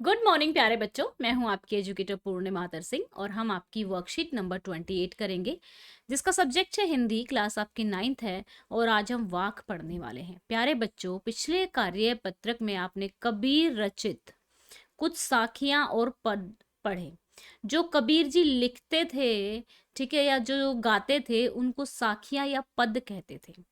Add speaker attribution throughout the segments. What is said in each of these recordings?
Speaker 1: Good morning प्यारे बच्चों। मैं हूं आपकी एजुकेटर पूर्णिमा मातर सिंह और हम आपकी वर्कशीट नंबर 28 करेंगे, जिसका सब्जेक्ट है हिंदी। क्लास आपकी 9th है और आज हम वाक पढ़ने वाले हैं। प्यारे बच्चों, पिछले कार्य पत्रक में आपने कबीर रचित कुछ साखियां और पद पढ़े। जो कबीर जी लिखते थे, ठीक है, या जो गाते थे, उनको साखियां या पद कहते थे।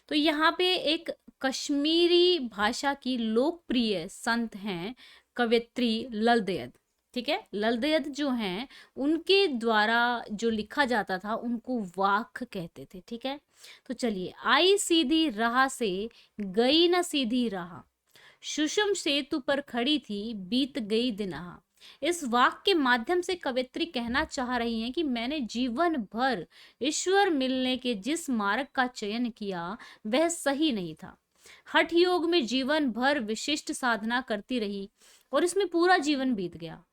Speaker 1: तो यहाँ पे एक कश्मीरी भाषा की लोकप्रिय संत हैं कवित्री लल दयद। ठीक है, लल दयद जो हैं उनके द्वारा जो लिखा जाता था उनको वाक कहते थे। ठीक है, तो चलिए, आई सीधी राह से गई न सीधी राह, सुषम सेतु पर खड़ी थी बीत गई दिनहा। इस वाक के माध्यम से कवित्री कहना चाह रही हैं कि मैंने जीवन भर ईश्वर मिलने के जिस मार्ग का चयन किया वह सही नहीं था। हठ योग में जीवन भर विशिष्ट साधना करती रही और इसमें पूरा जीवन बीत गया।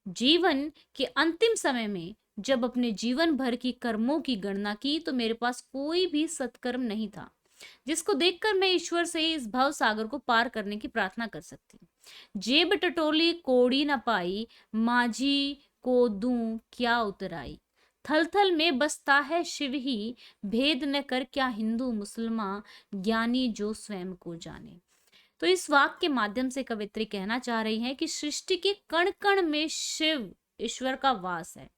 Speaker 1: जीवन के अंतिम समय में जब अपने जीवन भर की कर्मों की गणना की तो मेरे पास कोई भी सत्कर्म नहीं था जिसको देखकर मैं ईश्वर से इस भव सागर को पार करने की प्रार्थना कर सकती। जेब टटोली कोड़ी न पाई, माझी को दूं क्या उतराई। थल थल में बसता है शिव ही, भेद न कर क्या हिंदू मुसलमान, ज्ञानी जो स्वयं को जाने। तो इस वाक्य के माध्यम से कवित्री कहना चाह रही है कि सृष्टि के कण कण में शिव ईश्वर का वास है।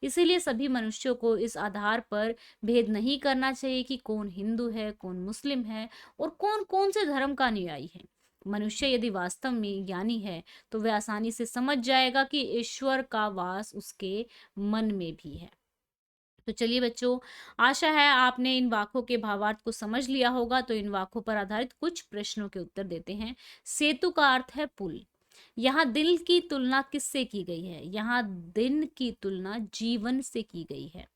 Speaker 1: इसीलिए सभी मनुष्यों को इस आधार पर भेद नहीं करना चाहिए कि कौन हिंदू है, कौन मुस्लिम है और कौन कौन से धर्म का अनुयायी है। मनुष्य यदि वास्तव में ज्ञानी है तो वह आसानी से समझ जाएगा कि ईश्वर का वास उसके मन में भी है। तो चलिए बच्चों, आशा है आपने इन वाक्यों के भावार्थ को समझ लिया होगा। तो इन वाक्यों पर आधारित कुछ प्रश्नों के उत्तर देते हैं। सेतु का अर्थ है पुल। यहाँ दिल की तुलना किससे की गई है? यहाँ दिन की तुलना जीवन से की गई है।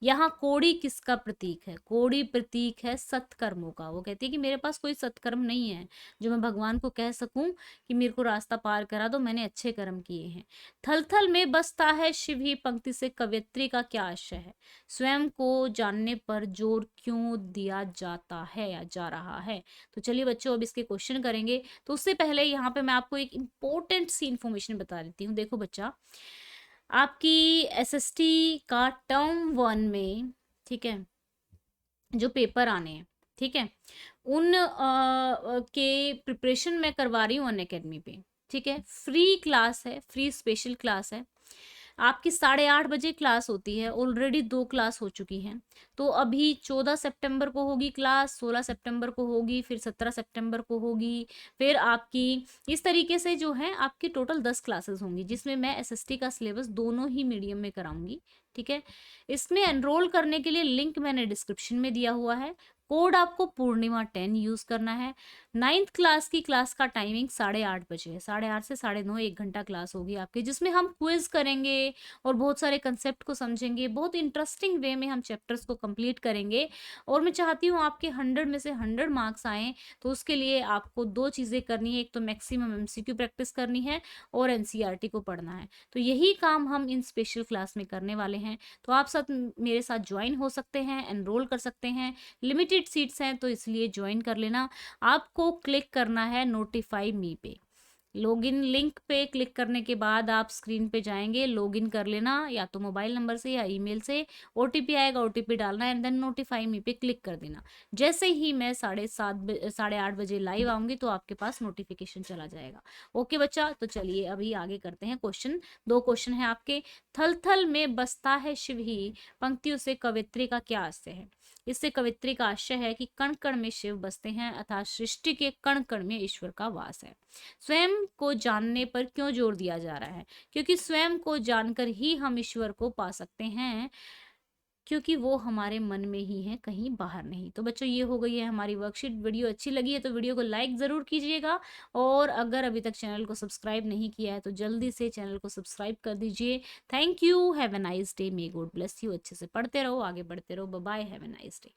Speaker 1: यहाँ कोड़ी किसका प्रतीक है? कोड़ी प्रतीक है सत्कर्मों का। वो कहती है कि मेरे पास कोई सत्कर्म नहीं है जो मैं भगवान को कह सकूं कि मेरे को रास्ता पार करा दो, मैंने अच्छे कर्म किए हैं। थल थल में बसता है शिव ही पंक्ति से कवयित्री का क्या आशय है? स्वयं को जानने पर जोर क्यों दिया जाता है या जा रहा है? तो चलिए बच्चों, अब इसके क्वेश्चन करेंगे। तो उससे पहले यहाँ पे मैं आपको एक इंपॉर्टेंट सी इंफॉर्मेशन बता देती हूँ। देखो बच्चा, आपकी एसएसटी का टर्म 1 में, ठीक है, जो पेपर आने हैं, ठीक है, उन के प्रिपरेशन मैं करवा रही हूँ अनअकैडमी पे। ठीक है, फ्री क्लास है, फ्री स्पेशल क्लास है। आपकी 8:30 बजे क्लास होती है, ऑलरेडी 2 क्लास हो चुकी हैं। तो अभी 14 सितंबर को होगी क्लास, 16 सितंबर को होगी, फिर 17 सितंबर को होगी, फिर आपकी इस तरीके से जो है आपकी टोटल 10 क्लासेस होंगी, जिसमें मैं एसएसटी का सिलेबस दोनों ही मीडियम में कराऊंगी। ठीक है, इसमें एनरोल करने के लिए लिंक मैंने डिस्क्रिप्शन में दिया हुआ है। कोड आपको पूर्णिमा 10 यूज करना है। 9th क्लास की क्लास का टाइमिंग 8:30 बजे है। 8:30 से 9:30 1 घंटा क्लास होगी आपकी, जिसमें हम क्विज करेंगे और बहुत सारे कंसेप्ट को समझेंगे। बहुत इंटरेस्टिंग वे में हम चैप्टर्स को कंप्लीट करेंगे और मैं चाहती हूँ आपके 100 में से 100 मार्क्स आए। तो उसके लिए आपको 2 चीज़ें करनी है, एक तो मैक्सिमम एमसीक्यू प्रैक्टिस करनी है और एनसीईआरटी को पढ़ना है। तो यही काम हम इन स्पेशल क्लास में करने वाले हैं। तो आप सब मेरे साथ ज्वाइन हो सकते हैं, एनरोल कर सकते हैं। लिमिटेड सीट्स हैं तो इसलिए ज्वाइन कर लेना। आपको क्लिक करना है नोटिफाई मी पे। लॉगिन लिंक पे क्लिक करने के बाद आप स्क्रीन पे जाएंगे, लॉगिन कर लेना या तो मोबाइल नंबर से या ईमेल से। ओटीपी आएगा, ओटीपी डालना है एंड देन नोटिफाई मी पे क्लिक कर देना। जैसे ही मैं 8:30 बजे लाइव आऊंगी तो आपके पास नोटिफिकेशन चला जाएगा। ओके बच्चा, तो चलिए अभी आगे करते हैं क्वेश्चन। 2 क्वेश्चन है आपके। थल थल में बसता है शिव ही पंक्तियों से कवित्री का क्या आशय है? इससे कवित्री का आशय है कि कण कण में शिव बसते हैं, अर्थात सृष्टि के कण कण में ईश्वर का वास है। स्वयं को जानने पर क्यों जोर दिया जा रहा है? क्योंकि स्वयं को जानकर ही हम ईश्वर को पा सकते हैं, क्योंकि वो हमारे मन में ही है, कहीं बाहर नहीं। तो बच्चों, ये हो गई है हमारी वर्कशीट। वीडियो अच्छी लगी है तो वीडियो को लाइक जरूर कीजिएगा और अगर अभी तक चैनल को सब्सक्राइब नहीं किया है तो जल्दी से चैनल को सब्सक्राइब कर दीजिए। Thank you, have a nice day, may God bless you. अच्छे से पढ़ते रहो, आगे बढ़ते रहो। Bye bye, have a nice day.